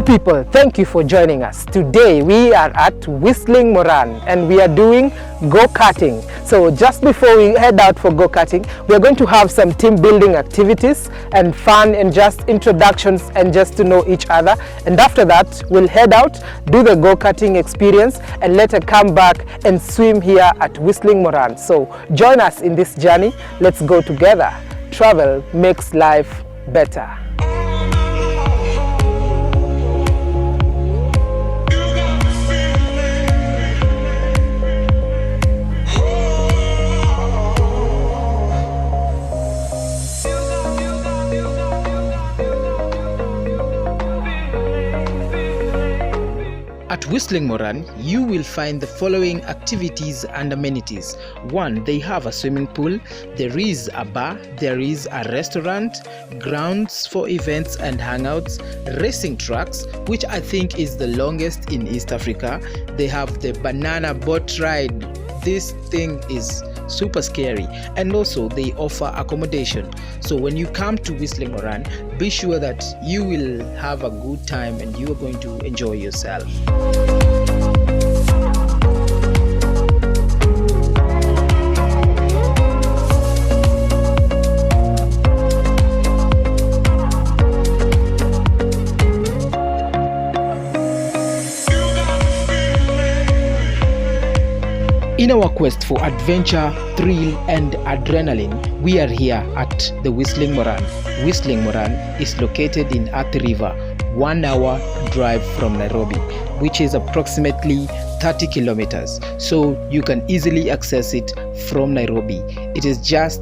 people, thank you for joining us. Today we are at Whistling Moran and we are doing go-karting. So just before we head out for go-karting, we're going to have some team building activities and fun and just introductions and just to know each other. And after that, we'll head out, do the go-karting experience and later come back and swim here at Whistling Moran. So join us in this journey. Let's go together. Travel makes life better. At Whistling Moran, you will find the following activities and amenities. 1. They have a swimming pool, there is a bar, there is a restaurant, grounds for events and hangouts, racing tracks, which I think is the longest in East Africa. They have the banana boat ride. This thing is super scary, and also they offer accommodation. So when you come to Whistling Moran, be sure that you will have a good time and you are going to enjoy yourself. In our quest for adventure, thrill and adrenaline, we are here at the Whistling Moran. Whistling Moran is located in Athi River, 1 hour drive from Nairobi, which is approximately 30 kilometers. So you can easily access it from Nairobi. It is just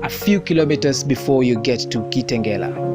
a few kilometers before you get to Kitengela.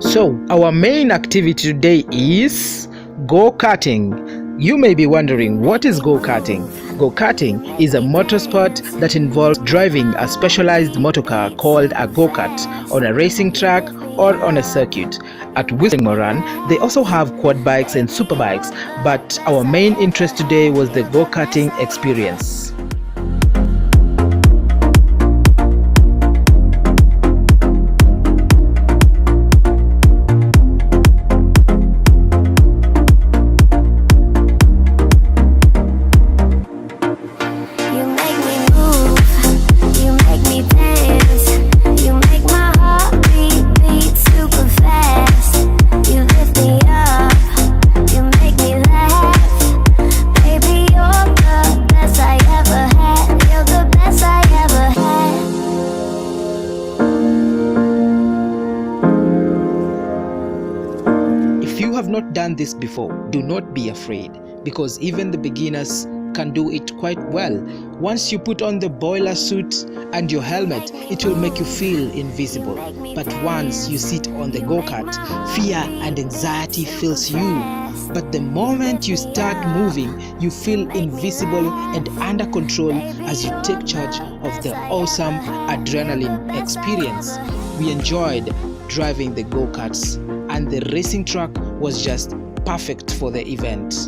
So our main activity today is go-karting. You may be wondering, what is go-karting? Go-karting is a motorsport that involves driving a specialized motorcar called a go-kart on a racing track or on a circuit. At Whistling Moran, they also have quad bikes and super bikes, but our main interest today was the go-karting experience. If you have not done this before, do not be afraid, because even the beginners can do it quite well. Once you put on the boiler suit and your helmet, it will make you feel invisible. But once you sit on the go-kart, fear and anxiety fills you. But the moment you start moving, you feel invisible and under control as you take charge of the awesome adrenaline experience. We enjoyed driving the go-karts, and the racing track was just perfect for the event.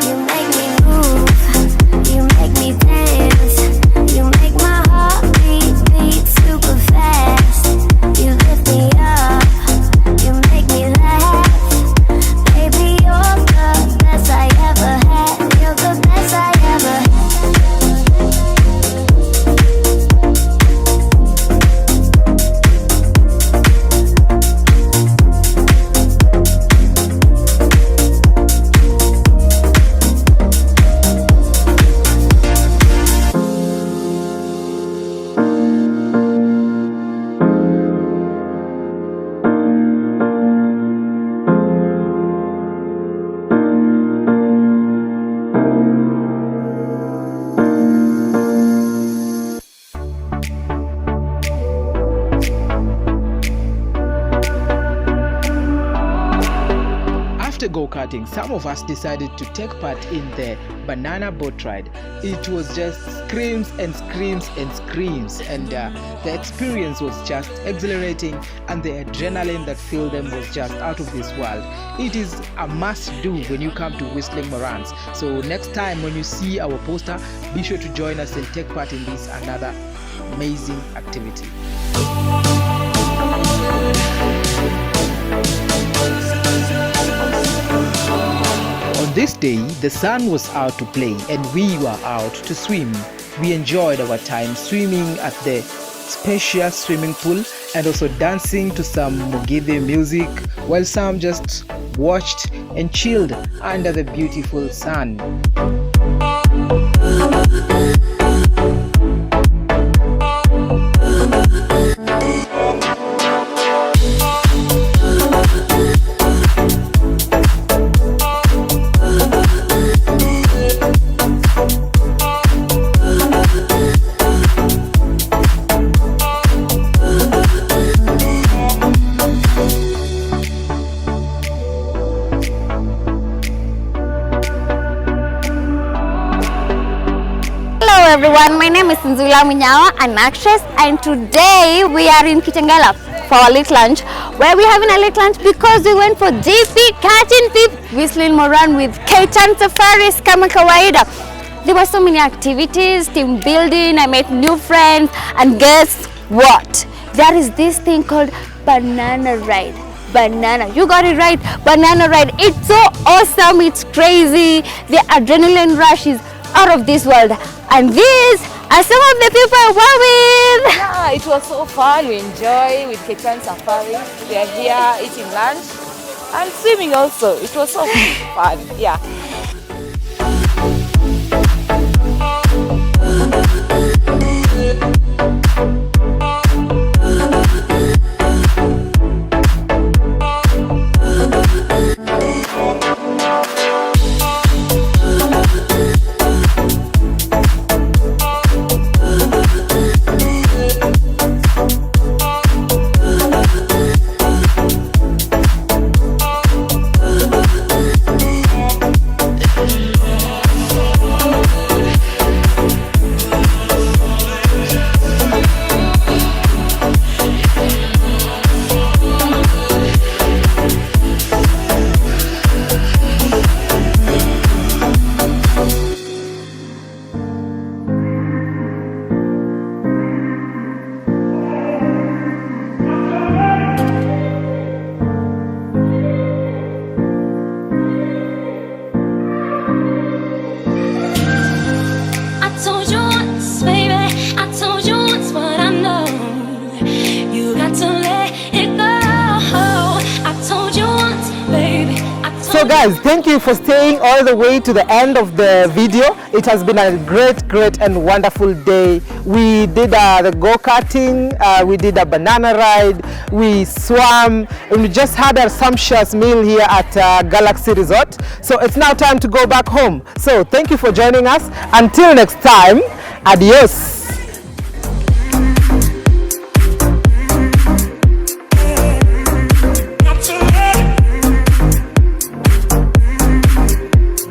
You make me move, you make me dance, you make my heart beat. go-karting, some of us decided to take part in the banana boat ride. It was just screams and screams and screams, and the experience was just exhilarating, and the adrenaline that filled them was just out of this world. It is a must-do when you come to Whistling Morans. So next time when you see our poster, be sure to join us and take part in this another amazing activity. On this day, the sun was out to play and we were out to swim. We enjoyed our time swimming at the spacious swimming pool and also dancing to some Mugithi music, while some just watched and chilled under the beautiful sun. Everyone, my name is Nzula Munyawa, an actress, and today we are in Kitengela for our late lunch. Where we having a late lunch because we went for JP Karting Pip Whistling Moran with KEITAN safaris kama kawaida. There were so many activities, team building, I met new friends, and guess what? There is this thing called banana ride. Banana, you got it right, banana ride. It's so awesome, it's crazy. The adrenaline rush is out of this world, and these are some of the people I were with. Yeah, it was so fun. We enjoy with KEITAN safari. We are here eating lunch and swimming also. It was so fun. Yeah. So guys, thank you for staying all the way to the end of the video. It has been a great and wonderful day. We did the go-karting, we did a banana ride, we swam, and we just had a sumptuous meal here at Galaxy Resort. So it's now time to go back home. So thank you for joining us. Until next time, adios.